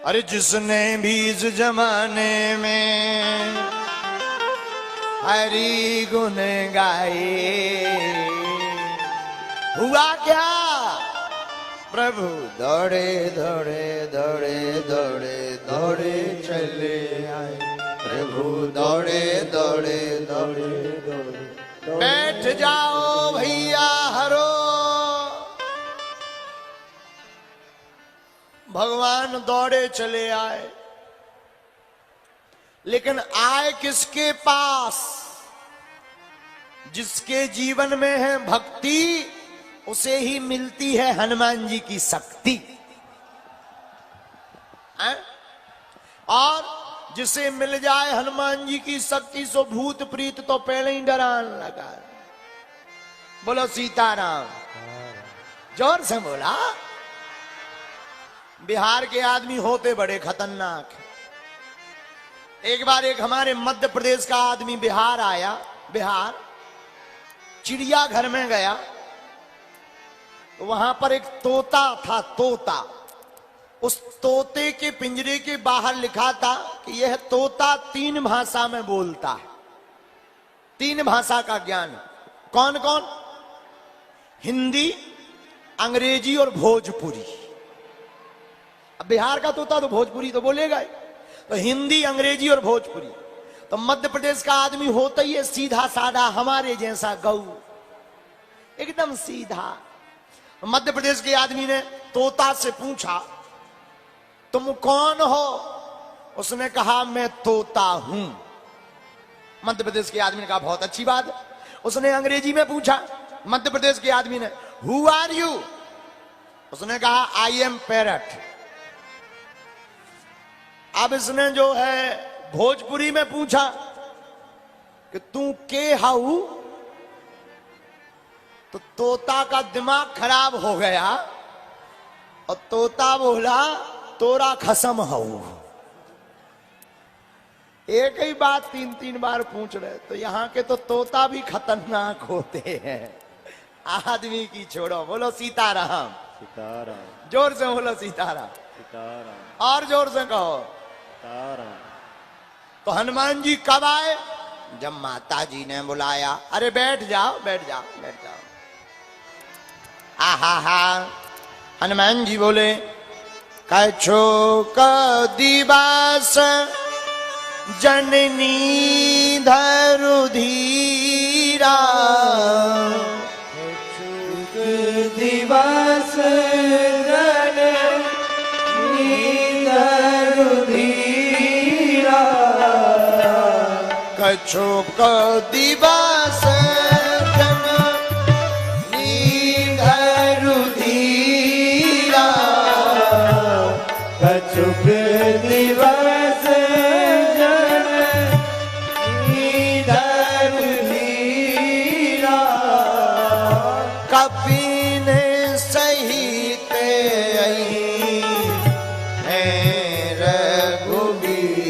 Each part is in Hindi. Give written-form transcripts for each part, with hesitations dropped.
अरे जिसने भी इस जमाने में हरि गुण गाए, हुआ क्या? प्रभु दौड़े दौड़े दौड़े दौड़े दौड़े चले आए, प्रभु दौड़े दौड़े दौड़े दौड़े। बैठ जाओ भैया हरो, भगवान दौड़े चले आए। लेकिन आए किसके पास? जिसके जीवन में है भक्ति, उसे ही मिलती है हनुमान जी की शक्ति। और जिसे मिल जाए हनुमान जी की शक्ति, सो भूत प्रीत तो पहले ही डरान लगा। बोलो सीताराम, जोर से बोला। बिहार के आदमी होते बड़े खतरनाक। एक बार एक हमारे मध्य प्रदेश का आदमी बिहार आया। बिहार चिड़ियाघर में गया तो वहां पर एक तोता था। तोता, उस तोते के पिंजरे के बाहर लिखा था कि यह तोता 3 भाषा में बोलता है। 3 भाषा का ज्ञान। कौन कौन? हिंदी, अंग्रेजी और भोजपुरी। अब बिहार का तोता तो भोजपुरी तो बोलेगा ही, तो हिंदी, अंग्रेजी और भोजपुरी। तो मध्य प्रदेश का आदमी होता ही है सीधा साधा, हमारे जैसा गऊ, एकदम सीधा। मध्य प्रदेश के आदमी ने तोता से पूछा, तुम कौन हो? उसने कहा, मैं तोता हूं। मध्य प्रदेश के आदमी ने कहा, बहुत अच्छी बात है। उसने अंग्रेजी में पूछा मध्य प्रदेश के आदमी ने, हु आर यू? उसने कहा, आई एम पैरट। अब इसने जो है भोजपुरी में पूछा कि तू के हाउ? तो तोता का दिमाग खराब हो गया और तोता बोला, तोरा खसम हूं। एक ही बात 3-3 बार पूछ रहे। तो यहां के तो तोता भी खतरनाक होते हैं। आदमी की छोड़ो। बोलो सीताराम। सीताराम। जोर से बोलो सीताराम। सीताराम। और जोर से कहो सीताराम। तो हनुमान जी कब आए? जब माता जी ने बुलाया। अरे बैठ जाओ बैठ जाओ बैठ जाओ। आहा हा। हनुमान जी बोले, कछो क दिवस जननी धरु धीरा, दिवस जननी धरु धीरा, कछो क दिवस जननी धरु धीरा, कछुक दिवस जननी धरु धीरा, कपिन सहित आई है रघुबीर।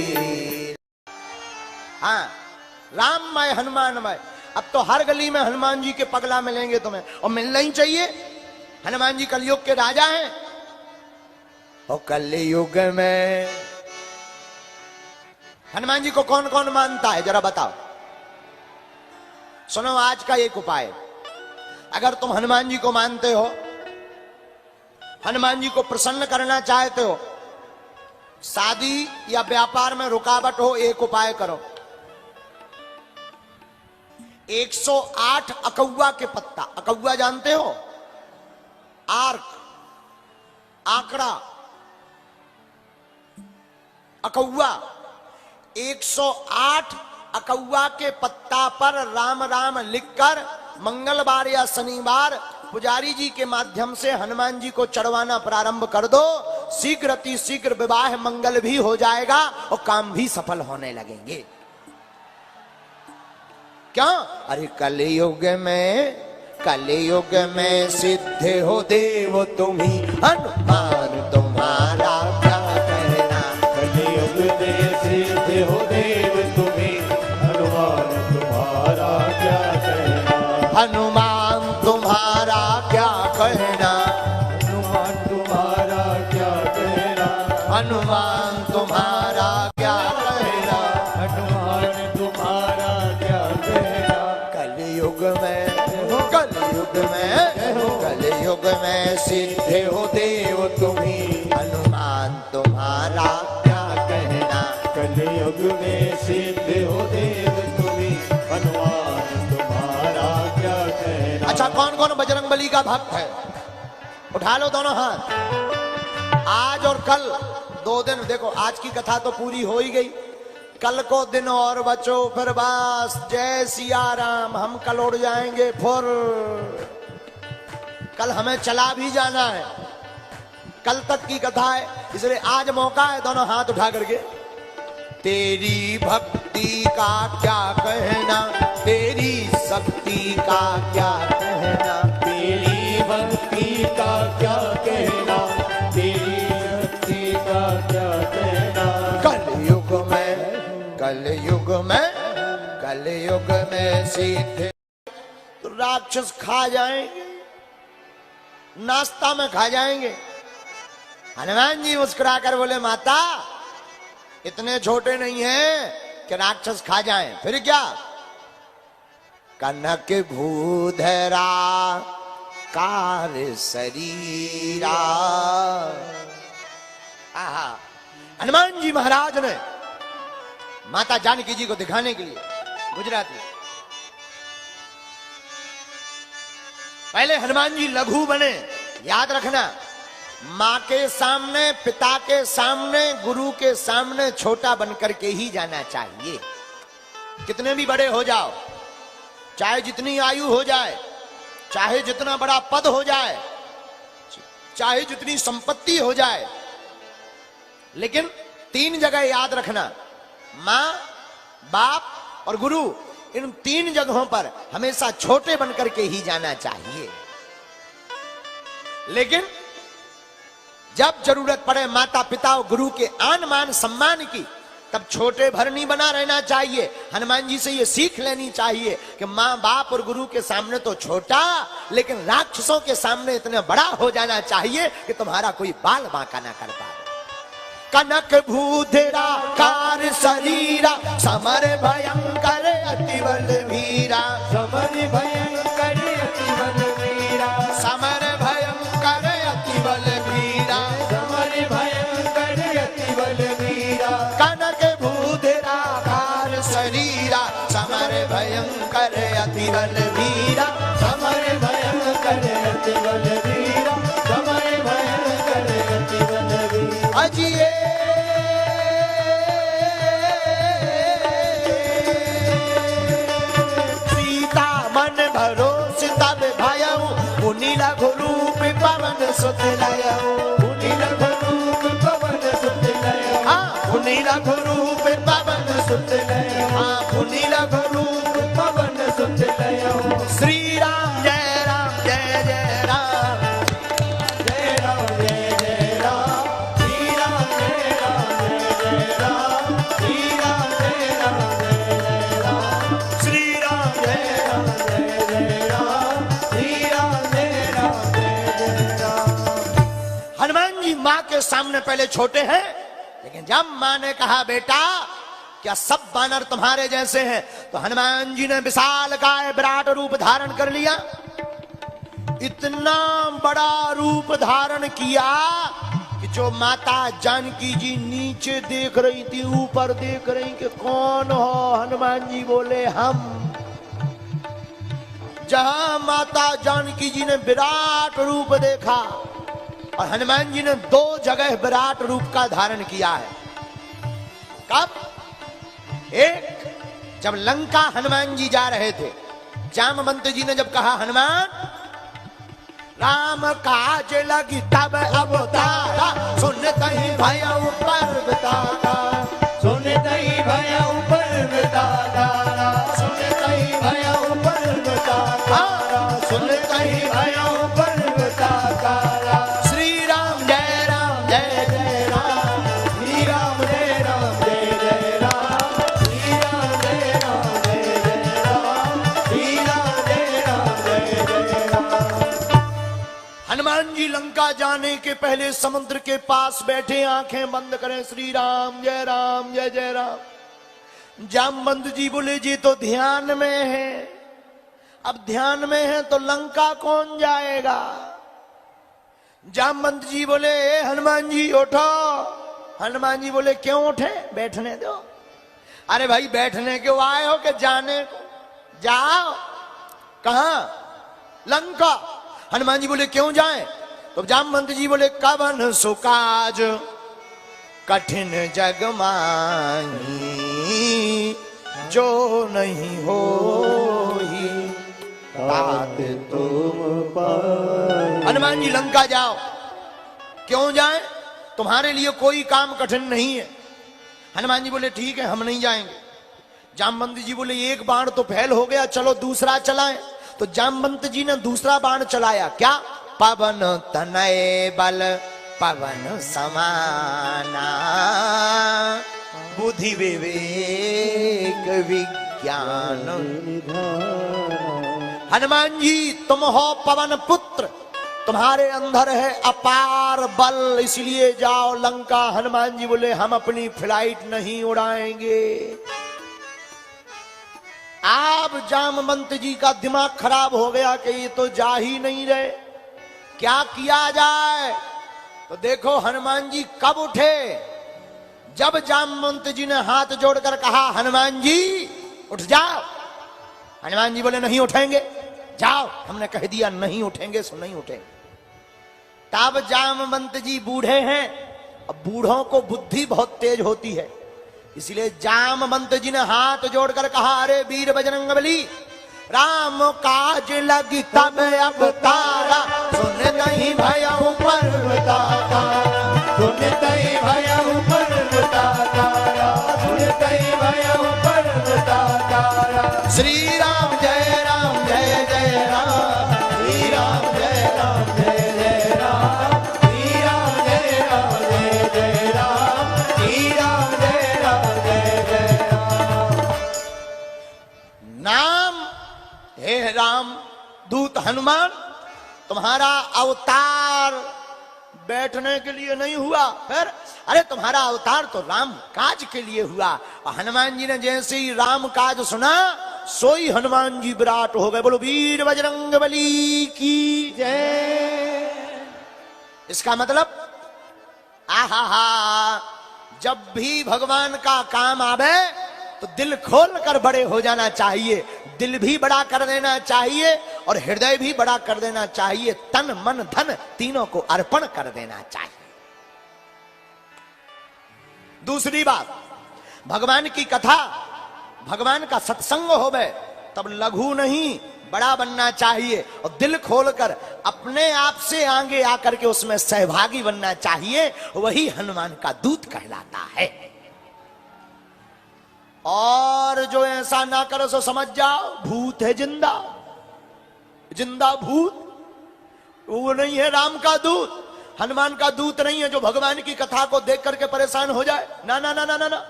हाँ, राममय हनुमानमय। अब तो हर गली में हनुमान जी के पगला मिलेंगे तुम्हें, और मिलना ही चाहिए। हनुमान जी कलयुग के राजा हैं। और कलयुग में हनुमान जी को कौन कौन मानता है, जरा बताओ। सुनो आज का एक उपाय। अगर तुम हनुमान जी को मानते हो, हनुमान जी को प्रसन्न करना चाहते हो, शादी या व्यापार में रुकावट हो, एक उपाय करो। 108 अकौआ के पत्ता। अकौआ जानते हो? आर्क, आंकड़ा, अकौआ। 108 अकौआ के पत्ता पर राम राम लिखकर मंगलवार या शनिवार पुजारी जी के माध्यम से हनुमान जी को चढ़वाना प्रारंभ कर दो। शीघ्र अति शीघ्र विवाह मंगल भी हो जाएगा और काम भी सफल होने लगेंगे। क्या? अरे कलयुग में सिद्ध हो देव तुम्ही, हनुमान तुम्हारा क्या कहना। कलयुग में सिद्ध हो देव तुम्ही, हनुमान तुम्हारा क्या कहना। हनुमान तुम्हारा क्या कहना। हनुमान तुम्हारा क्या कहना। हनुमान तुम्हारा क्या कहना, हनुमान तुम्हारा क्या कहना। कलयुग में, कलयुग में, कलयुग में सिद्ध हो देव तुम्ही, हनुमान तुम्हारा क्या कहना। कलयुग में सिद्ध हो देव तुम्ही, हनुमान तुम्हारा क्या कहना। अच्छा, कौन कौन बजरंगबली का भक्त है? उठा लो दोनों हाथ। आज और कल 2 दिन, देखो आज की कथा तो पूरी हो ही गई, कल को दिन और बचो, फिर बस जय सिया राम, हम कल उड़ जाएंगे फुर। कल हमें चला भी जाना है, कल तक की कथा है, इसलिए आज मौका है, दोनों हाथ उठा करके। तेरी भक्ति का क्या कहना, तेरी शक्ति का क्या कहना, तेरी भक्ति का क्या कहना, तेरी शक्ति का क्या कहना। कलयुग में, कलयुग में, कलयुग में सीधे तो राक्षस खा जाएंगे, नाश्ता में खा जाएंगे। हनुमान जी मुस्कुरा कर बोले, माता इतने छोटे नहीं हैं कि राक्षस खा जाएं, फिर क्या। कनक भूधरा कार शरीरा। आहा, हनुमान जी महाराज ने माता जानकी जी को दिखाने के लिए, गुजराती, पहले हनुमान जी लघु बने, याद रखना, माँ के सामने, पिता के सामने, गुरु के सामने छोटा बनकर के ही जाना चाहिए। कितने भी बड़े हो जाओ, चाहे जितनी आयु हो जाए, चाहे जितना बड़ा पद हो जाए, चाहे जितनी संपत्ति हो जाए, लेकिन 3 जगह याद रखना, माँ, बाप और गुरु, इन 3 जगहों पर हमेशा छोटे बनकर के ही जाना चाहिए। लेकिन जब जरूरत पड़े माता पिता और गुरु के आन मान सम्मान की, तब छोटे भर नहीं बना रहना चाहिए। हनुमान जी से ये सीख लेनी चाहिए कि माँ बाप और गुरु के सामने तो छोटा, लेकिन राक्षसों के सामने इतना बड़ा हो जाना चाहिए कि तुम्हारा कोई बाल बांका ना कर पाए। कनक भूधरा कार शरीरा, समर भयंकर अति बलवीरा, समर भयंकर अति बलवीरा, समर भयंकर अति बलवीरा, समर भयंकर अति बलवीरा। कनक भूधरा कार शरीरा, समर भयंकर अति बलवीरा, समर भयंकर अति बलवीरा, समर भयंकर अति बलवीरा। अजिए सीता मन भरोस तब भयऊ, मुनि लघु रूप पवन सुत लयऊ, मुनि लघु रूप पवन सुत लयऊ, हाँ मुनि लघु रूप पवन सुत लयऊ, हाँ मुनि लघु रूप पवन सुत लयऊ। श्री राम जय राम जय जय राम, जय राम जय जय राम, श्री राम जय राम जय जय राम, श्री राम जय राम जय जय राम, श्री राम जय राम। जय जय राम, श्री राम जय राम जय जय राम। हनुमान जी माँ के सामने पहले छोटे हैं, लेकिन जब माँ ने कहा बेटा क्या सब बानर तुम्हारे जैसे हैं, तो हनुमान जी ने विशाल काय विराट रूप धारण कर लिया। इतना बड़ा रूप धारण किया कि जो माता जानकी जी नीचे देख रही थी, ऊपर देख रही कि कौन हो, हनुमान जी बोले हम। जहां माता जानकी जी ने विराट रूप देखा, और हनुमान जी ने 2 जगह विराट रूप का धारण किया है। कब? एक, जब लंका हनुमान जी जा रहे थे, जामवंत जी ने जब कहा हनुमान राम काज लगी तब अवतारा, सुनते ही भयउ पर्वतारा, सुनते ही भयउ पर्वतारा, सुनते ही भयउ पर्वतारा, सुनते ही भयउ पर्वतारा। श्री राम जय राम जय जय राम, श्री राम जय राम जय जय राम, श्री राम जय राम जय जय राम, श्री राम जय राम जय जय राम। हनुमान जी जी लंका जाने के पहले समुद्र के पास बैठे, आंखें बंद करें, श्री राम जय जय राम। जामवंत जी बोले जी तो ध्यान में है। अब ध्यान में है तो लंका कौन जाएगा? जामवंत जी बोले हनुमान जी उठो। हनुमान जी बोले क्यों उठे? बैठने दो। अरे भाई बैठने क्यों आए हो कि जाने को? जाओ। कहां? लंका। हनुमान जी बोले क्यों जाएं? तो जामवंत जी बोले कवन सुकाज कठिन जग माही, जो नहीं हो ही तात तुम पर। हनुमान जी लंका जाओ। क्यों जाएं? तुम्हारे लिए कोई काम कठिन नहीं है। हनुमान जी बोले ठीक है हम नहीं जाएंगे। जामवंत जी बोले एक बाण तो फैल हो गया, चलो दूसरा चलाएं। तो जामवंत जी ने दूसरा बाण चलाया। क्या? पवन तनय बल पवन समाना, बुद्धि विवेक विज्ञान। हनुमान जी तुम हो पवन पुत्र, तुम्हारे अंदर है अपार बल, इसलिए जाओ लंका। हनुमान जी बोले हम अपनी फ्लाइट नहीं उड़ाएंगे। आप जामवंत जी का दिमाग खराब हो गया कि ये तो जा ही नहीं रहे, क्या किया जाए? तो देखो हनुमान जी कब उठे? जब जामवंत जी ने हाथ जोड़कर कहा हनुमान जी उठ जाओ। हनुमान जी बोले नहीं उठेंगे, जाओ। हमने कह दिया नहीं उठेंगे सो नहीं उठेंगे। तब जामवंत जी बूढ़े हैं, अब बूढ़ों को बुद्धि बहुत तेज होती है, इसलिए जामवंत जी ने हाथ जोड़कर कहा अरे वीर बजरंगबली, राम काज लगी तब अवतारा, सुन नहीं भयउ पर्वतारा, सुन तई भयउ पर्वतारा, सुन तई भयउ पर्वतारा। श्री राम जय जय राम, श्री राम जय जय राम, श्री राम जय जय राम, श्री राम जय राम। नाम हे राम दूत हनुमान, तुम्हारा अवतार बैठने के लिए नहीं हुआ, फिर अरे तुम्हारा अवतार तो राम काज के लिए हुआ। और हनुमान जी ने जैसे ही राम काज सुना सोई हनुमान जी विराट हो गए। बोलो वीर बजरंगबली की जय। इसका मतलब आहा हा, जब भी भगवान का काम आवे तो दिल खोल कर बड़े हो जाना चाहिए, दिल भी बड़ा कर देना चाहिए और हृदय भी बड़ा कर देना चाहिए, तन मन धन तीनों को अर्पण कर देना चाहिए। दूसरी बात, भगवान की कथा, भगवान का सत्संग होवे तब लघु नहीं बड़ा बनना चाहिए और दिल खोलकर अपने आप से आगे आकर के उसमें सहभागी बनना चाहिए। वही हनुमान का दूत कहलाता है। और जो ऐसा ना करो सो समझ जाओ भूत है, जिंदा जिंदा भूत, वो नहीं है राम का दूत, हनुमान का दूत नहीं है जो भगवान की कथा को देख करके परेशान हो जाए। ना ना ना ना ना, ना।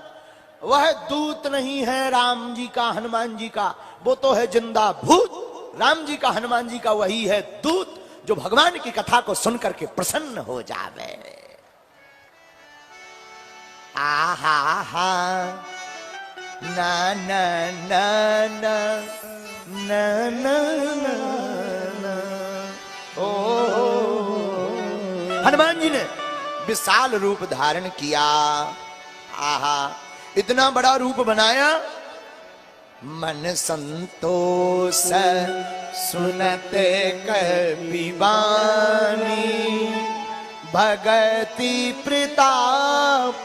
वह दूत नहीं है राम जी का हनुमान जी का, वो तो है जिंदा भूत। राम जी का हनुमान जी का वही है दूत जो भगवान की कथा को सुनकर के प्रसन्न हो जावे। आहा हा ना ना ना ना ना ना ना ना। ओ हनुमान जी ने विशाल रूप धारण किया। आहा इतना बड़ा रूप बनाया, मन संतोष सुनते कवि वाणी, भगति प्रताप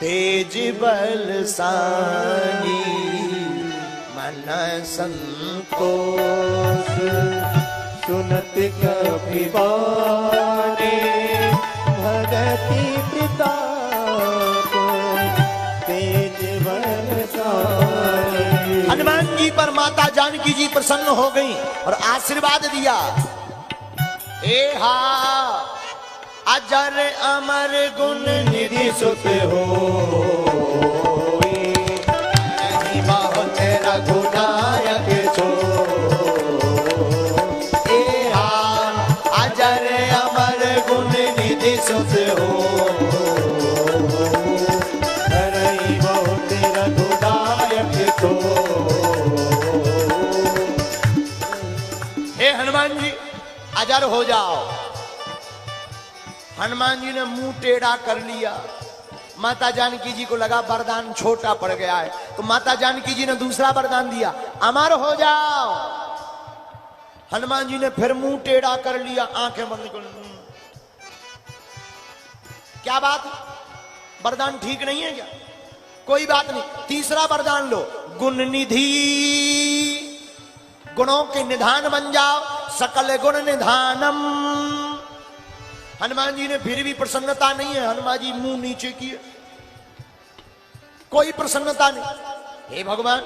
तेज बल सानी। मन संतोष सुनत कवि वाणी, भगति प्रताप तेज बल सानी। हनुमान जी पर माता जानकी जी प्रसन्न हो गई और आशीर्वाद दिया। ए हा अजर अमर गुण निधि सुत हो, नहीं बहुत रघुनायक छो। ए हा अजर अजर हो जाओ। हनुमान जी ने मुंह टेढ़ा कर लिया। माता जानकी जी को लगा वरदान छोटा पड़ गया है, तो माता जानकी जी ने दूसरा वरदान दिया, अमर हो जाओ। हनुमान जी ने फिर मुंह टेढ़ा कर लिया, आंखें बंद कर ली। क्या बात, वरदान ठीक नहीं है क्या? कोई बात नहीं, तीसरा वरदान लो, गुण निधि, गुणों के निधान बन जाओ, सकल गुण निधानम। हनुमान जी ने फिर भी प्रसन्नता नहीं है, हनुमान जी मुंह नीचे किए, कोई प्रसन्नता नहीं। हे भगवान,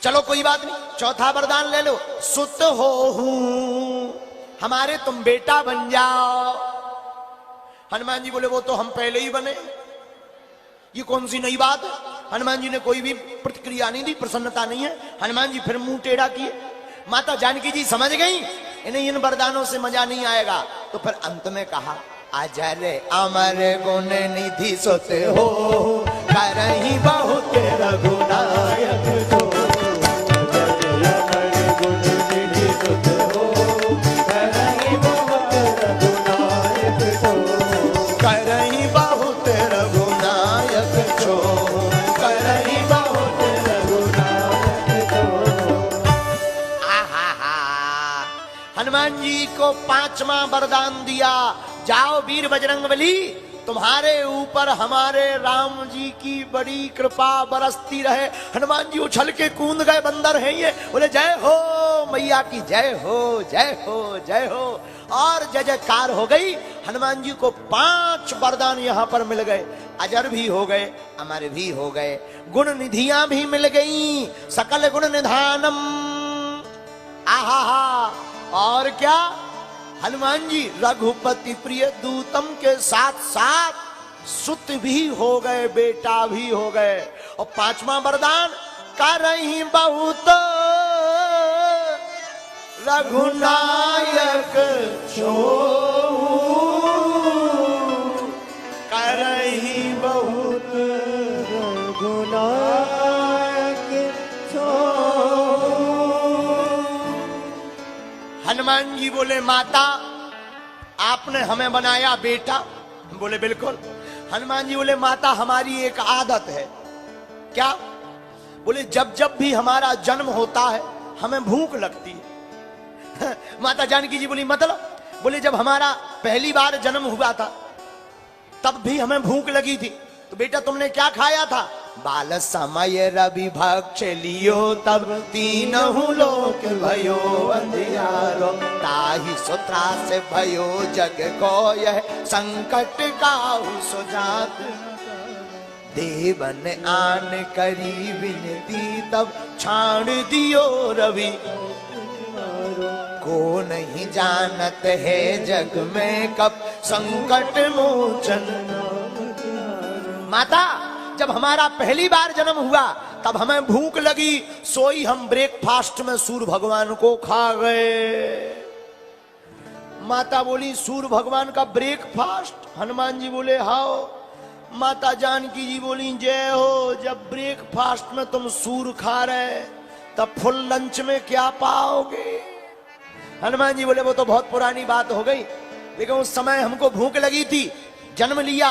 चलो कोई बात नहीं, चौथा वरदान ले लो, सुत हो हूं, हमारे तुम बेटा बन जाओ। हनुमान जी बोले वो तो हम पहले ही बने, ये कौन सी नई बात है? हनुमान जी ने कोई भी प्रतिक्रिया नहीं दी, प्रसन्नता नहीं है। हनुमान जी फिर मुंह टेढ़ा किए। माता जानकी जी समझ गई इन्हें इन वरदानों से मजा नहीं आएगा, तो फिर अंत में कहा, अजर अमर गुण निधि सुत हो, करहि बहुत रघुनायक जो। अमर गुण निधि सुत हो, करहि बहुत रघुनायक जो। करहि बहुत रघुनायक जो, करहि बहुत रघुनायक जो। हनुमान जी को पांचवा वरदान दिया, जाओ वीर बजरंगबली, तुम्हारे ऊपर हमारे राम जी की बड़ी कृपा बरसती रहे। हनुमान जी उछल के कूद गए, बंदर हैं ये, बोले जय हो मैया की, जय हो जय हो जय हो, और जय जयकार हो गई। हनुमान जी को 5 वरदान यहाँ पर मिल गए, अजर भी हो गए, अमर भी हो गए, गुण निधियां भी मिल गई, सकल गुण निधानम। आहा हा, और क्या, हनुमान जी रघुपति प्रिय दूतम के साथ साथ सुत भी हो गए, बेटा भी हो गए। और 5वां वरदान, करहि बहुत रघुनायक छो, करहि बहुत रघुनायक छो। हनुमान जी बोले, माता आपने हमें बनाया बेटा? बोले बिल्कुल। हनुमान जी बोले, माता हमारी एक आदत है। क्या? बोले जब जब भी हमारा जन्म होता है हमें भूख लगती है। माता जानकी जी बोली मतलब? बोले जब हमारा पहली बार जन्म हुआ था तब भी हमें भूख लगी थी, तो बेटा तुमने क्या खाया था? बाल समय रवि भक्ष लियो, तब तीनहु लोक भयो अंधियारो, ताहि सुत्रा से भयो जग को यह संकट काहू सुजात। देवन आन करी विनती, तब छाड़ दियो रवि, को नहीं जानत है जग में कब संकट मोचन। माता जब हमारा पहली बार जन्म हुआ तब हमें भूख लगी, सोई हम ब्रेकफास्ट में सूर्य भगवान को खा गए। माता बोली सूर्य भगवान का ब्रेकफास्ट? हनुमान जी बोले हाओ। माता जानकी जी बोली जय हो, जब ब्रेकफास्ट में तुम सूर्य खा रहे तब फुल लंच में क्या पाओगे? हनुमान जी बोले वो तो बहुत पुरानी बात हो गई, लेकिन उस समय हमको भूख लगी थी, जन्म लिया,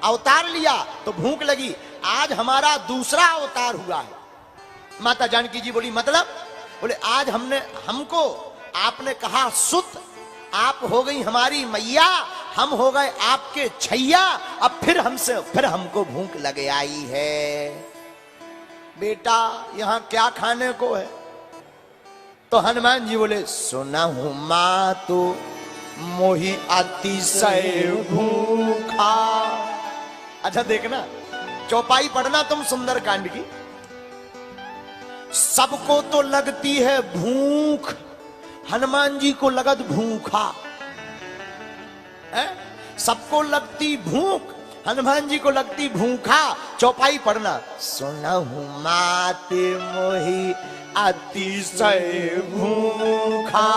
अवतार लिया तो भूख लगी, आज हमारा दूसरा अवतार हुआ है। माता जानकी जी बोली मतलब? बोले आज हमको आपने कहा सुत, आप हो गई हमारी मैया, हम हो गए आपके छैया, अब फिर हमको भूख लग आई है। बेटा यहाँ क्या खाने को है? तो हनुमान जी बोले सुना हूं मां तो मोहि अतिशय भूखा। अच्छा देखना, चौपाई पढ़ना तुम सुंदरकांड की। सबको तो लगती है भूख, हनुमान जी को लगत भूखा है। सबको लगती भूख, हनुमान जी को लगती भूखा। चौपाई पढ़ना, सुनहु मात मोहि अतिशय भूखा।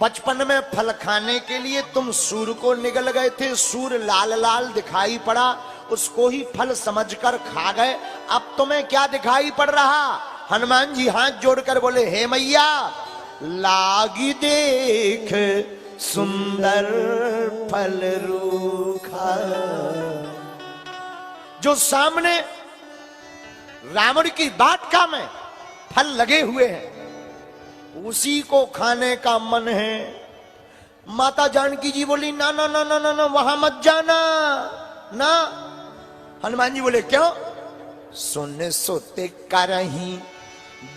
बचपन में फल खाने के लिए तुम सूर को निगल गए थे, सूर लाल लाल दिखाई पड़ा, उसको ही फल समझकर खा गए। अब तुम्हें क्या दिखाई पड़ रहा? हनुमान जी हाथ जोड़कर बोले हे मैया, लागी देख सुंदर फल रूखा। जो सामने रावण की वाटिका में फल लगे हुए हैं उसी को खाने का मन है। माता जानकी जी बोली ना ना ना ना ना ना वहां मत जाना ना। हनुमान जी बोले क्यों? सुन सोते करही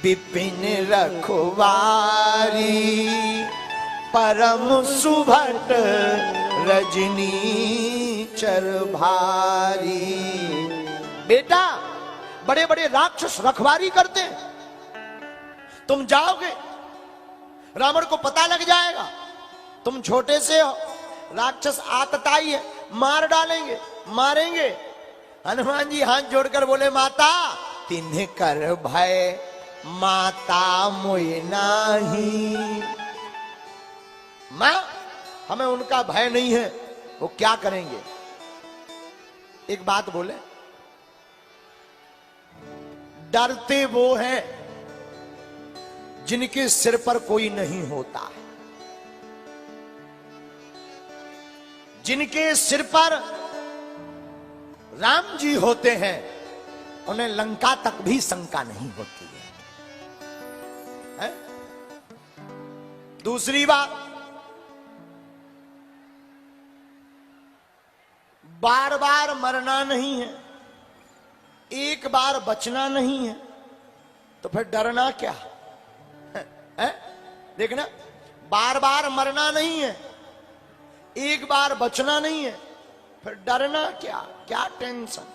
विपिन रखवारी परम सुभट रजनी चर भारी। बेटा बड़े बड़े राक्षस रखवारी करते हैं, तुम जाओगे रावण को पता लग जाएगा तुम छोटे से हो, राक्षस आतताई है, मार डालेंगे, मारेंगे। हनुमान जी हाथ जोड़कर बोले माता तिन्ह कर भय माता मोय नाही। मां हमें उनका भय नहीं है, वो क्या करेंगे? एक बात बोले, डरते वो हैं जिनके सिर पर कोई नहीं होता है। जिनके सिर पर राम जी होते हैं उन्हें लंका तक भी शंका नहीं होती है? दूसरी बात, बार बार मरना नहीं है, एक बार बचना नहीं है, तो फिर डरना क्या है? देखना, बार बार मरना नहीं है, एक बार बचना नहीं है, फिर डरना क्या? क्या टेंशन?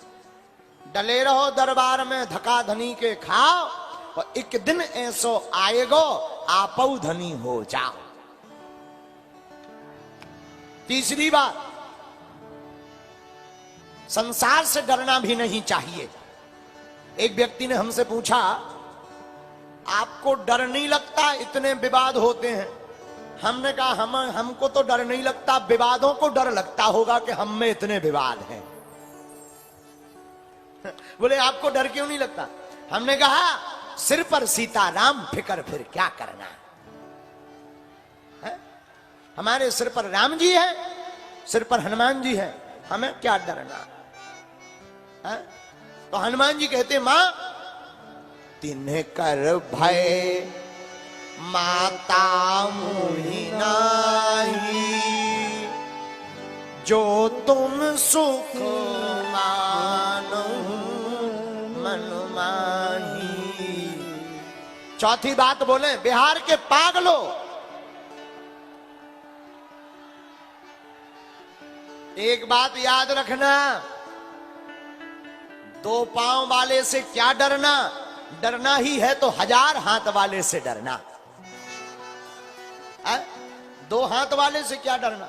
डले रहो दरबार में धका धनी के खाओ और एक दिन ऐसो आएगो आपौ धनी हो जाओ। तीसरी बात, संसार से डरना भी नहीं चाहिए। एक व्यक्ति ने हमसे पूछा आपको डर नहीं लगता इतने विवाद होते हैं? हमने कहा हमको तो डर नहीं लगता, विवादों को डर लगता होगा कि हम में इतने विवाद हैं। बोले आपको डर क्यों नहीं लगता? हमने कहा सिर पर सीताराम फिकर फिर क्या करना है? हमारे सिर पर राम जी है, सिर पर हनुमान जी है, हमें क्या डरना है? तो हनुमान जी कहते मां तिन्ह कर भय माता मोहि नाही, जो तुम सुख मानो मन माही। चौथी बात बोले, बिहार के पागलों, एक बात याद रखना, दो पांव वाले से क्या डरना? डरना ही है तो 1000 हाथ वाले से डरना। दो हाथ वाले से क्या डरना?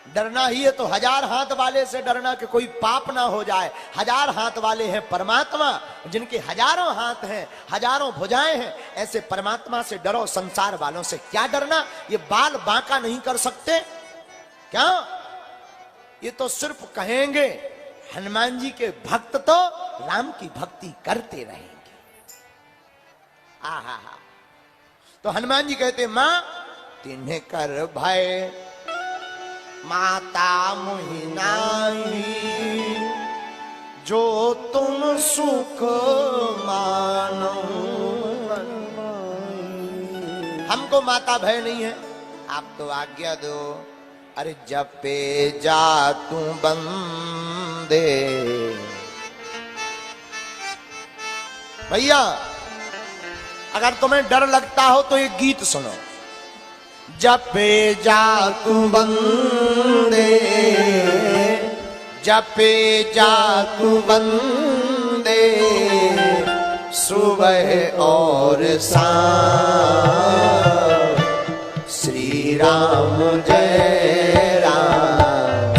डरना ही है तो 1000 हाथ वाले से डरना कि कोई पाप ना हो जाए। 1000 हाथ वाले हैं परमात्मा, जिनके हजारों हाथ हैं, हजारों भुजाएं हैं, ऐसे परमात्मा से डरो। संसार वालों से क्या डरना? ये बाल बांका नहीं कर सकते क्या? ये तो सिर्फ कहेंगे। हनुमान जी के भक्त तो राम की भक्ति करते रहेंगे। आहा, तो हनुमान जी कहते मां तिन्ह कर भय माता मोहि नाही, जो तुम सुख मानो। हमको माता भय नहीं है, आप तो आज्ञा दो। अरे जपे जा तू बंदे। भैया अगर तुम्हें डर लगता हो तो एक गीत सुनो। जपे जा तू बंदे, जपे जा तू बंदे, सुबह और शाम श्री राम जय राम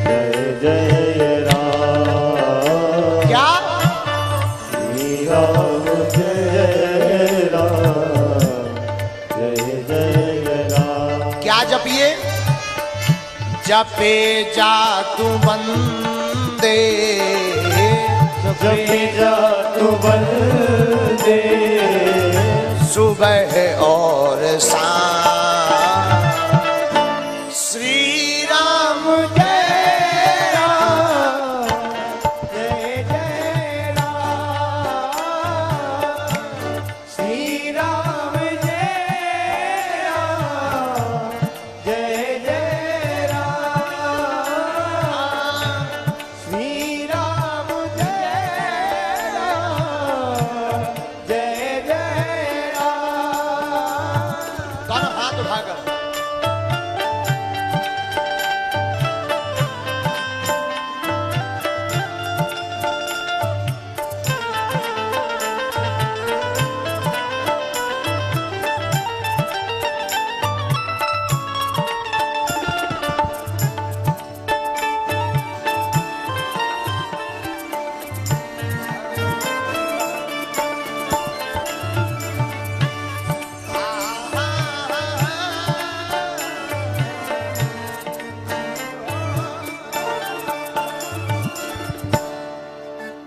जय जय राम। क्या? श्री राम जय राम जय जय राम। क्या जपिए? जपे जा तू बंदे, जपे जा तू बंदे, सुबह और शाम। श्री राम जय राम, जय जय राम, श्री राम जय राम, जय जय राम, श्री राम जय राम, जय जय राम। दोनों हाथ उठाकर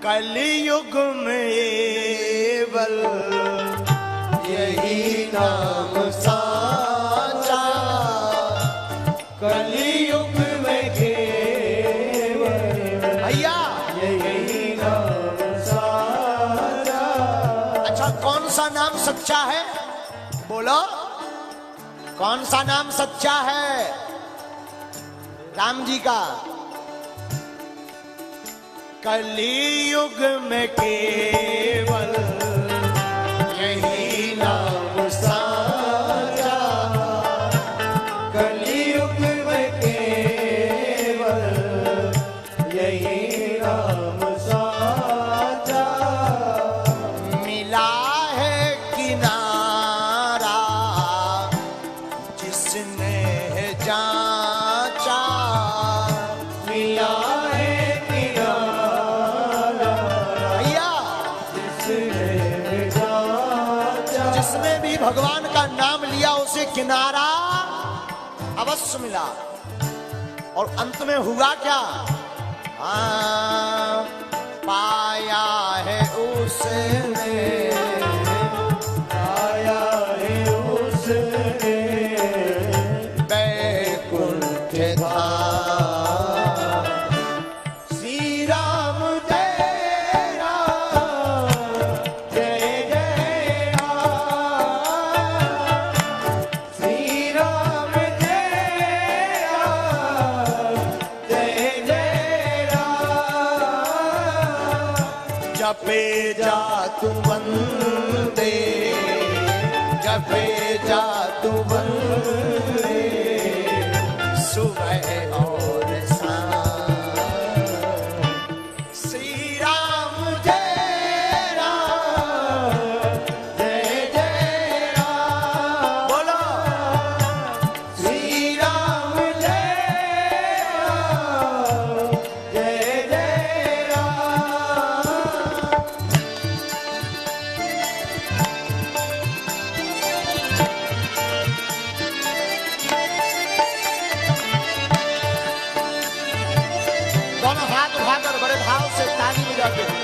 कलयुग में बल यही नाम साचा। कलयुग में केवल भैया यही नाम साचा। अच्छा, कौन सा नाम सच्चा है? बोलो, कौन सा नाम सच्चा है? राम जी का। कलयुग में केवल यही नाम साचा। कलयुग में केवल यही नाम साचा। मिला है किनारा जिसने जांचा। मिला है किनारा भैया जिसने जाचा। जिसने भी भगवान का नाम लिया उसे किनारा अवश्य मिला। और अंत में हुआ क्या? हाँ, पाया है उसने, आया है उसने बैकुंठ धाम। श्री राम जय राम, जय जय राम, श्री राम जय राम, जय जय राम। जपे जा तू वंदे, जपे जा तू वंदे, सुबह और शाम। श्री राम जय राम, जय जय राम, बोलो श्री राम जय राम, जय जय राम। दोनों हाथ उठाकर बड़े भाव से ताली बजाते हैं।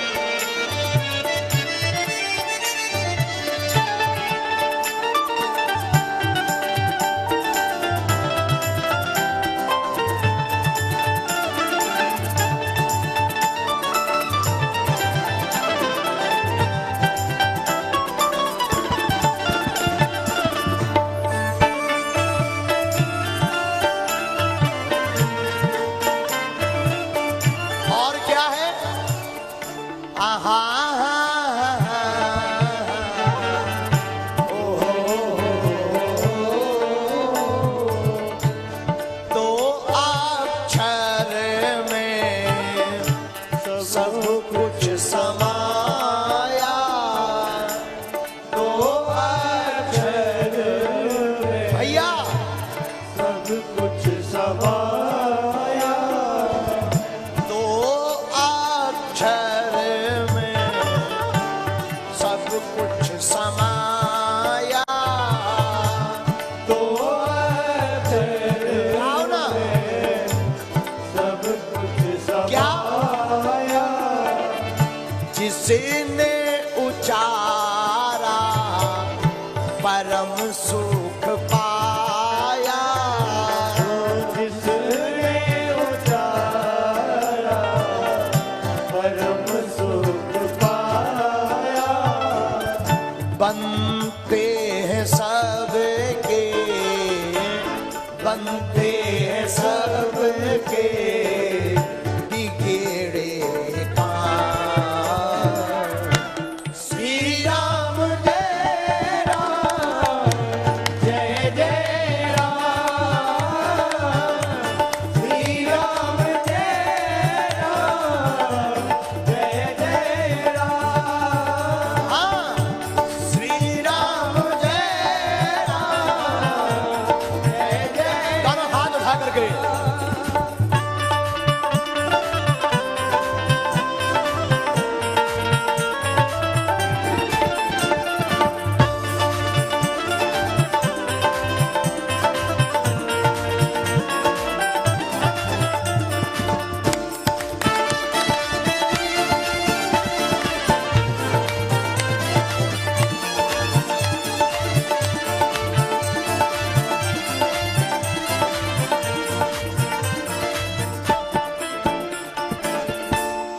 और क्या है? आहा, तो अक्षर में सब कुछ समाया। तो अक्षर में भैया सब कुछ समाया। तो अक्षर में सब कुछ समाया। तो अक्षर आओ ना, में सब कुछ क्या? समाया। जिसने उचारा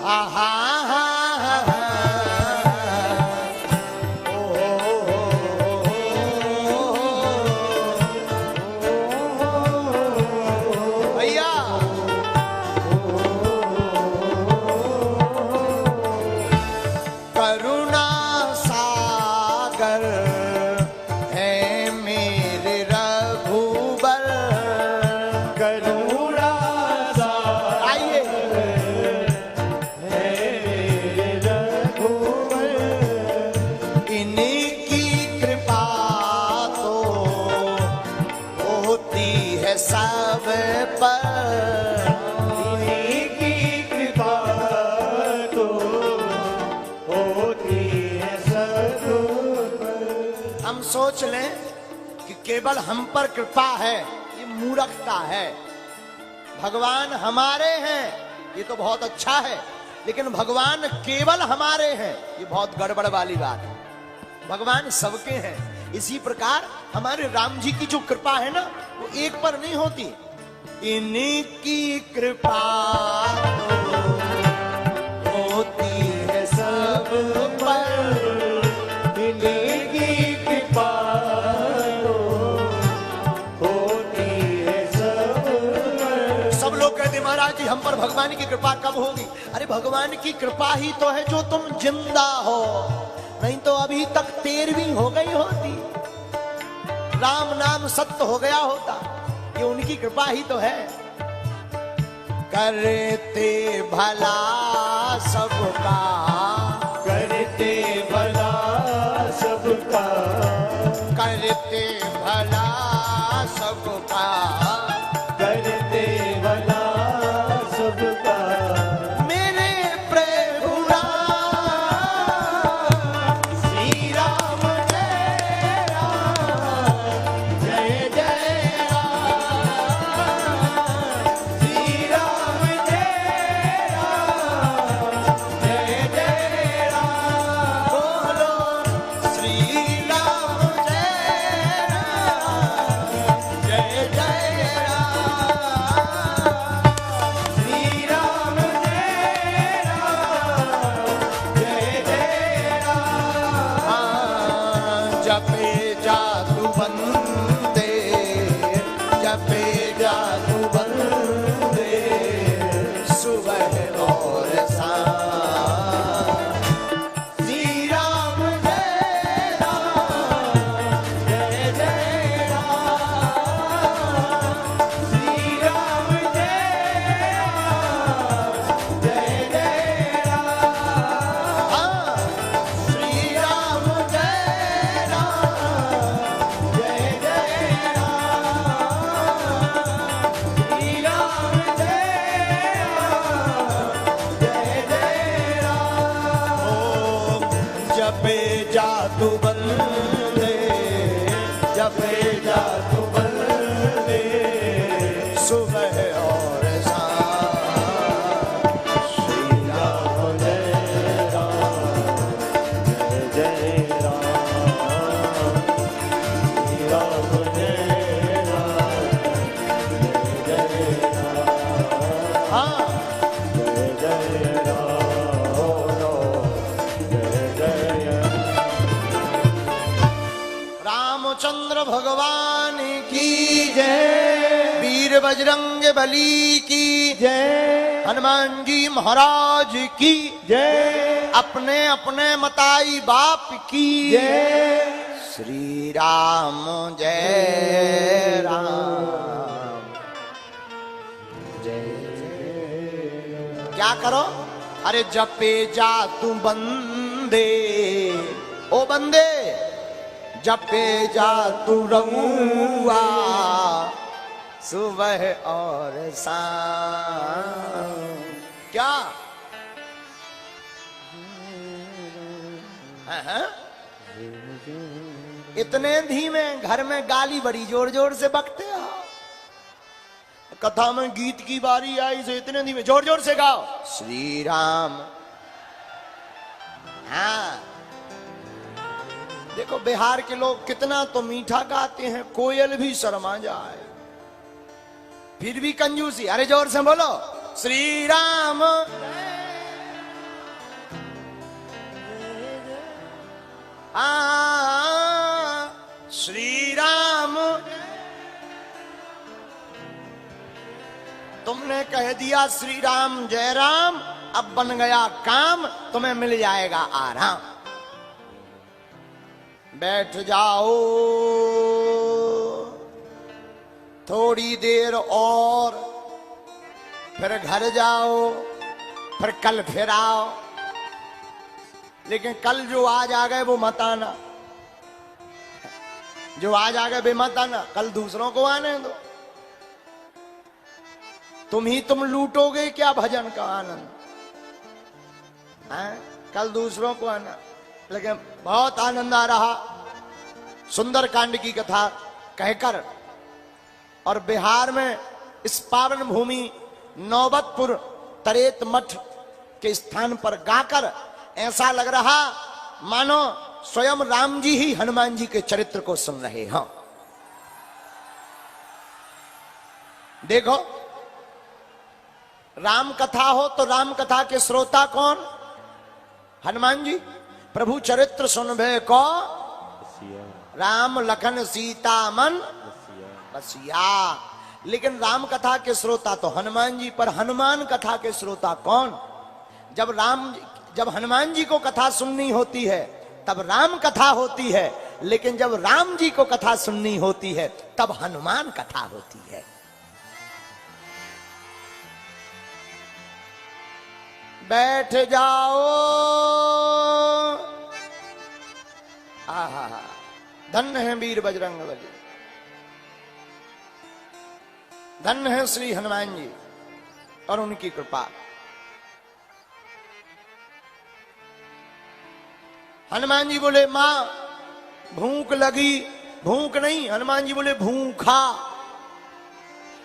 आहा हा हा हा भैया करुणा सागर है मेरे रघुबर करुणा सागर आइए है मेरे रघुवर। इनकी कृपा तो होती है सब पर इन्हीं की कृपा तो होती है सब पर। हम सोच लें कि केवल हम पर कृपा है, ये मूर्खता है। भगवान हमारे हैं ये तो बहुत अच्छा है, लेकिन भगवान केवल हमारे हैं ये बहुत गड़बड़ वाली बात है। भगवान सबके हैं। इसी प्रकार हमारे राम जी की जो कृपा है ना वो एक पर नहीं होती। इनकी कृपा तो होती है सब पर। इन्हीं की कृपा तो होती है सब पर। सब लोग कहते महाराज जी हम पर भगवान की कृपा कब होगी? अरे भगवान की कृपा ही तो है जो तुम जिंदा हो, नहीं तो अभी तक 13वीं हो गई होती, राम नाम सत्य हो गया होता। ये उनकी कृपा ही तो है। करते भला सबका करते भला सबका करते भला सबका करते भला सबका। मेरे प्रभु श्री राम जय राम जय जय राम श्री राम जय राम जय जय राम। बोलो श्री राम जय राम जय जय राम श्री राम जय राम जय जय राम। हाँ, जपे जादू बंदे जपे जादू बंदे सुबह और शाम। श्री राम जय राम जय जय राम श्री राम जय राम जय जय राम। हाँ, श्री राम जय राम जय जय राम श्री राम जय राम जय जय राम। ओम जपे जादू बंदे जपे जादू बंदे सुबह और शाम। श्री राम जय राम जय जय राम श्री राम जय राम जय जय राम। हाँ, जय जय राम जय जय रामचंद्र भगवान की जय वीर बजरंग बली की जय हनुमान जी महाराज की जय अपने अपने मताई बाप की जय। श्री राम जय राम क्या करो? अरे जपे जा तू बंदे ओ बंदे जपे जा तू रउआ सुबह और शाम। क्या हाँ? इतने धीमे घर में गाली बड़ी जोर जोर से बकते हो। कथा में गीत की बारी आई तो इतने धीमे जोर जोर से गाओ श्री राम। हाँ देखो बिहार के लोग कितना तो मीठा गाते हैं, कोयल भी शर्मा जाए फिर भी कंजूसी। अरे जोर से बोलो श्री राम। श्री राम, तुमने कह दिया श्री राम जय राम, अब बन गया काम, तुम्हें मिल जाएगा आराम। बैठ जाओ थोड़ी देर और, फिर घर जाओ, फिर कल फिर आओ। लेकिन कल जो आज आ गए वो मत आना, जो आज आ गए वे मत आना, कल दूसरों को आने दो। तुम लूटोगे क्या भजन का आनंद है? कल दूसरों को आना। लेकिन बहुत आनंद आ रहा सुंदर कांड की कथा कहकर, और बिहार में इस पावन भूमि नौबतपुर तरेत मठ के स्थान पर गाकर ऐसा लग रहा मानो स्वयं राम जी ही हनुमान जी के चरित्र को सुन रहे हैं। देखो, राम कथा हो तो राम कथा के श्रोता कौन? हनुमान जी। प्रभु चरित्र सुनबे को राम लखन सीता मन बसिया। लेकिन राम कथा के श्रोता तो हनुमान जी, पर हनुमान कथा के श्रोता कौन? जब हनुमान जी को कथा सुननी होती है तब राम कथा होती है, लेकिन जब राम जी को कथा सुननी होती है तब हनुमान कथा होती है। बैठ जाओ, आहा, धन्य है वीर बजरंग बली, धन्य है श्री हनुमान जी और उनकी कृपा। हनुमान जी बोले मां भूख लगी, भूख नहीं, हनुमान जी बोले भूखा।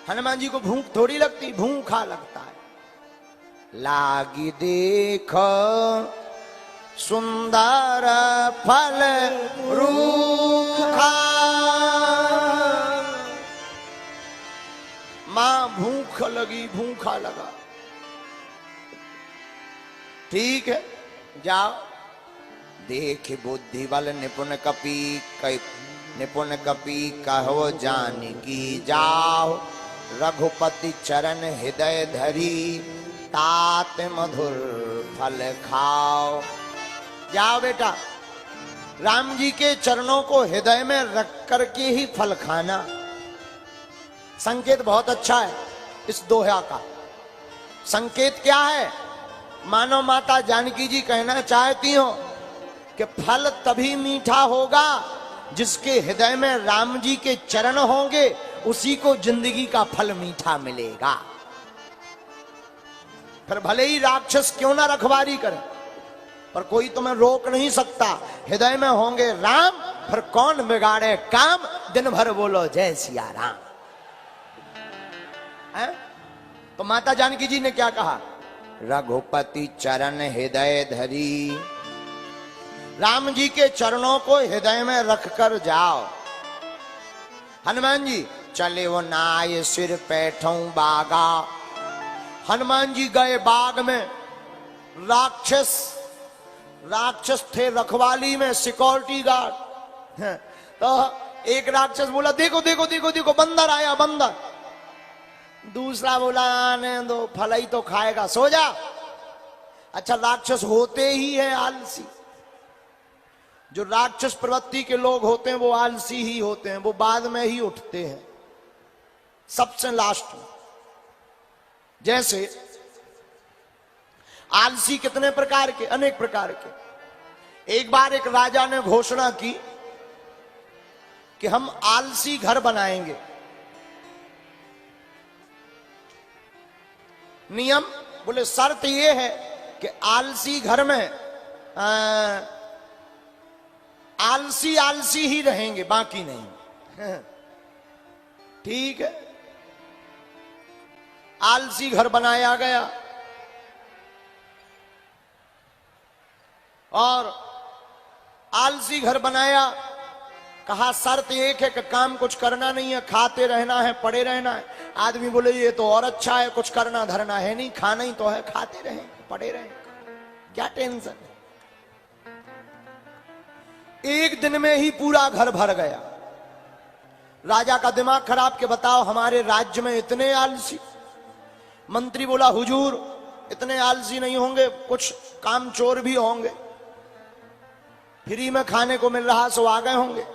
हनुमान जी को भूख थोड़ी लगती, भूखा लगता है। लागी देख सुंदर फल रूखा, मां भूख लगी, भूखा लगा। ठीक है, जाओ देख बुद्धि बल निपुण कपी कहो जानकी जाओ, रघुपति चरण हृदय धरी तात मधुर फल खाओ। जाओ बेटा, राम जी के चरणों को हृदय में रख करके ही फल खाना। संकेत बहुत अच्छा है इस दोहा का। संकेत क्या है? मानो माता जानकी जी कहना चाहती हो कि फल तभी मीठा होगा जिसके हृदय में राम जी के चरण होंगे, उसी को जिंदगी का फल मीठा मिलेगा। फिर भले ही राक्षस क्यों ना रखवारी करे, पर कोई तुम्हें रोक नहीं सकता। हृदय में होंगे राम, फिर कौन बिगाड़े काम। दिन भर बोलो जय सिया राम। है? तो माता जानकी जी ने क्या कहा? रघुपति चरण हृदय धरी, राम जी के चरणों को हृदय में रख कर जाओ। हनुमान जी चले वो नाय सिर पैठों बागा। हनुमान जी गए बाग में, राक्षस थे रखवाली में, सिक्योरिटी गार्ड। तो एक राक्षस बोला देखो देखो देखो देखो बंदर आया, बंदर। दूसरा बोला आने दो, फल ही तो खाएगा, सो जा। अच्छा, राक्षस होते ही है आलसी। जो राक्षस प्रवृत्ति के लोग होते हैं वो आलसी ही होते हैं, वो बाद में ही उठते हैं, सबसे लास्ट में। जैसे आलसी कितने प्रकार के? अनेक प्रकार के। एक बार एक राजा ने घोषणा की कि हम आलसी घर बनाएंगे। नियम बोले शर्त यह है कि आलसी घर में आलसी आलसी ही रहेंगे, बाकी नहीं। ठीक है, आलसी घर बनाया गया और आलसी घर बनाया। कहा शर्त एक है कि काम कुछ करना नहीं है, खाते रहना है, पड़े रहना है। आदमी बोले ये तो और अच्छा है, कुछ करना धरना है नहीं, खाना ही तो है, खाते रहें, पड़े रहें, क्या टेंशन है। एक दिन में ही पूरा घर भर गया। राजा का दिमाग खराब के बताओ हमारे राज्य में इतने आलसी। मंत्री बोला हुजूर इतने आलसी नहीं होंगे, कुछ कामचोर भी होंगे, फ्री में खाने को मिल रहा सो आ गए होंगे।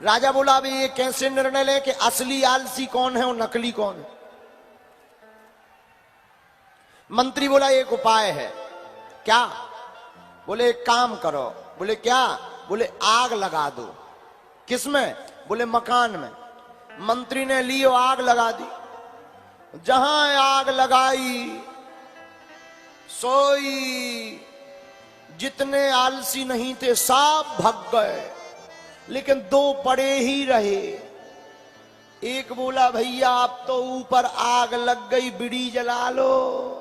राजा बोला अभी ये कैसे निर्णय ले कि असली आलसी कौन है और नकली कौन है। मंत्री बोला एक उपाय है। क्या? बोले एक काम करो। बोले क्या? बोले आग लगा दो। किसमें? बोले मकान में। मंत्री ने ली और आग लगा दी। जहां आग लगाई सोई जितने आलसी नहीं थे सब भग गए, लेकिन दो पड़े ही रहे। एक बोला भैया अब तो ऊपर आग लग गई, बीड़ी जला लो।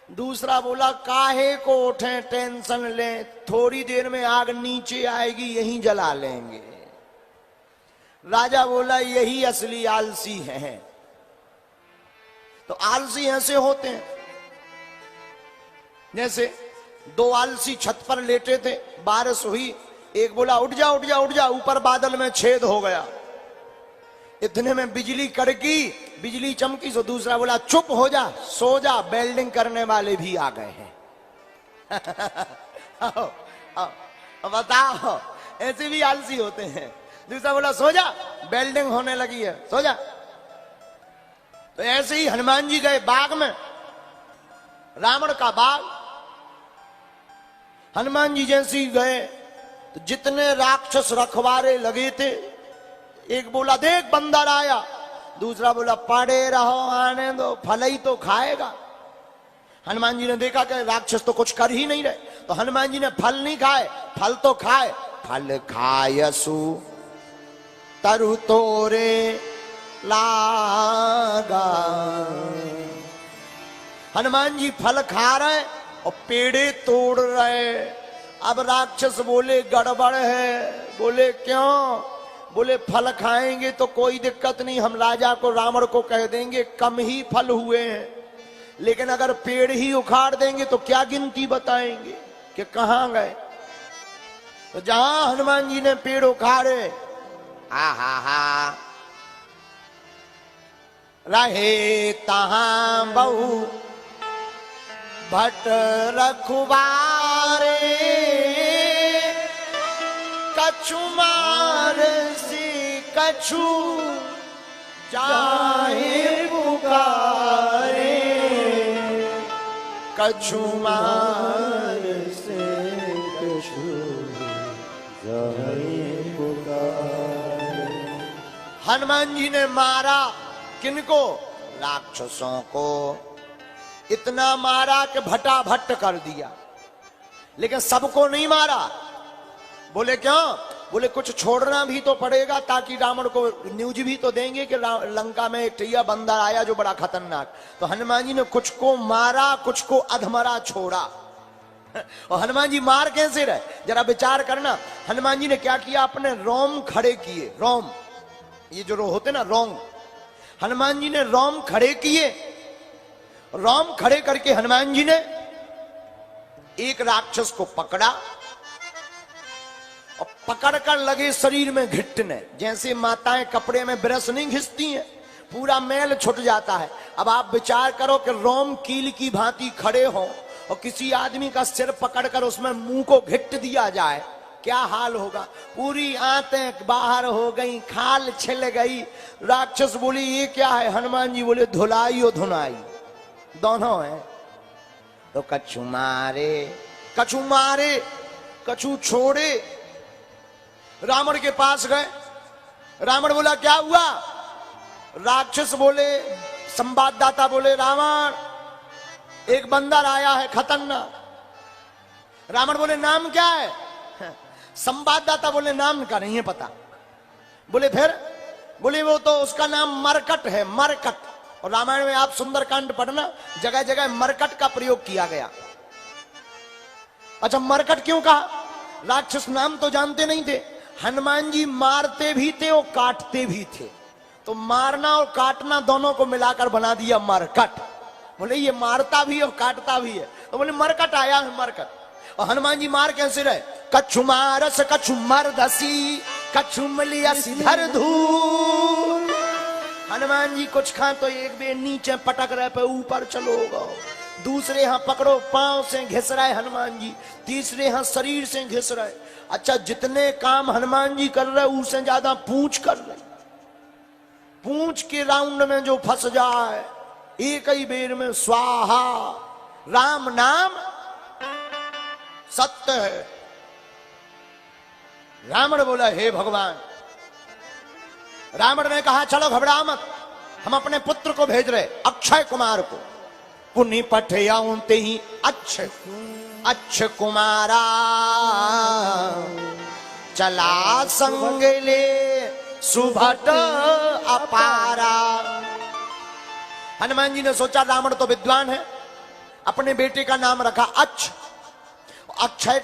दूसरा बोला काहे को उठे टेंशन लें, थोड़ी देर में आग नीचे आएगी यहीं जला लेंगे। राजा बोला यही असली आलसी है। तो आलसी ऐसे होते हैं जैसे दो आलसी छत पर लेटे थे, बारिश हुई, एक बोला उठ जा उठ जा उठ जा, ऊपर बादल में छेद हो गया। इतने में बिजली कड़की, बिजली चमकी, तो दूसरा बोला चुप हो जा सो जा, वेल्डिंग करने वाले भी आ गए हैं। बताओ ऐसे भी आलसी होते हैं। दूसरा बोला सो जा वेल्डिंग होने लगी है, सो जा। तो ऐसे ही हनुमान जी गए बाग में, रावण का बाग। हनुमान जी जैसे ही गए तो जितने राक्षस रखवारे लगे थे, एक बोला देख बंदर आया, दूसरा बोला पड़े रहो आने दो फल ही तो खाएगा। हनुमान जी ने देखा कि राक्षस तो कुछ कर ही नहीं रहे, तो हनुमान जी ने फल नहीं खाए, फल तो खाए। फल खायसु तरु तोरे लागा। हनुमान जी फल खा रहे और पेड़े तोड़ रहे। अब राक्षस बोले गड़बड़ है। बोले क्यों? बोले फल खाएंगे तो कोई दिक्कत नहीं, हम राजा को रावण को कह देंगे कम ही फल हुए हैं, लेकिन अगर पेड़ ही उखाड़ देंगे तो क्या गिनती बताएंगे कि कहां गए। तो जहां हनुमान जी ने पेड़ उखाड़े, हा रहे तहां बहु भट रखवारे, कछु मार से कछु चाहे पुकारे, कछु मार से कछु चाहे पुकारे। हनुमान जी ने मारा किनको? राक्षसों को। इतना मारा कि भटाभट कर दिया, लेकिन सबको नहीं मारा। बोले क्यों? बोले कुछ छोड़ना भी तो पड़ेगा, ताकि रावण को न्यूज भी तो देंगे कि लंका में एक टिया बंदर आया जो बड़ा खतरनाक। तो हनुमान जी ने कुछ को मारा, कुछ को अधमरा छोड़ा। और हनुमान जी मार कैसे रहे जरा विचार करना। हनुमान जी ने क्या किया? अपने रोम खड़े किए। रोम, ये जो होते ना रोम, हनुमान जी ने रोम खड़े किए। रोम खड़े करके हनुमान जी ने एक राक्षस को पकड़ा और पकड़कर लगे शरीर में घिटने। जैसे माताएं कपड़े में ब्रश नहीं घिसती हैं, पूरा मैल छुट जाता है। अब आप विचार करो कि रोम कील की भांति खड़े हो और किसी आदमी का सिर पकड़कर उसमें मुंह को घिट दिया जाए, क्या हाल होगा। पूरी आंतें बाहर हो गई, खाल छिल गई। राक्षस बोली ये क्या है? हनुमान जी बोले धुलाई और धुनाई दोनों है। तो कछु मारे कछु मारे कछु छोड़े। रावण के पास गए। रावण बोला क्या हुआ? राक्षस बोले, संवाददाता बोले रावण एक बंदर आया है खतरनाक। रावण बोले नाम क्या है? संवाददाता बोले नाम का नहीं है पता। बोले फिर? बोले वो तो उसका नाम मरकट है, मरकट। और रामायण में आप सुंदरकांड पढ़ना, जगह जगह मरकट का प्रयोग किया गया। अच्छा मरकट क्यों कहा? राक्षस नाम तो जानते नहीं थे। हनुमान जी मारते भी थे और काटते भी थे, तो मारना और काटना दोनों को मिलाकर बना दिया मरकट। बोले ये मारता भी और काटता भी है, तो बोले मरकट आया है मरकट। और हनुमान जी मार कैसे रहे? कछु मारस कछु मरदसी, कछु मलियसी धर धूल। हनुमान जी कुछ खा तो एक बेर नीचे पटक रहे पे ऊपर चलो गो, दूसरे हाथ पकड़ो पांव से घिस रहे हनुमान जी, तीसरे हाथ शरीर से घिस रहे। अच्छा, जितने काम हनुमान जी कर रहे उससे ज्यादा पूंछ कर रहे। पूंछ के राउंड में जो फंस जाए एक ही बेर में स्वाहा। राम नाम सत्य है। रावण बोला, हे भगवान। रावण ने कहा, चलो घबरा मत, हम अपने पुत्र को भेज रहे, अक्षय कुमार को। पुण्य पठयाउते ही अक्षय कुमारा चला संग ले सुभट अपारा। हनुमान जी ने सोचा रावण तो विद्वान है, अपने बेटे का नाम रखा अक्षय।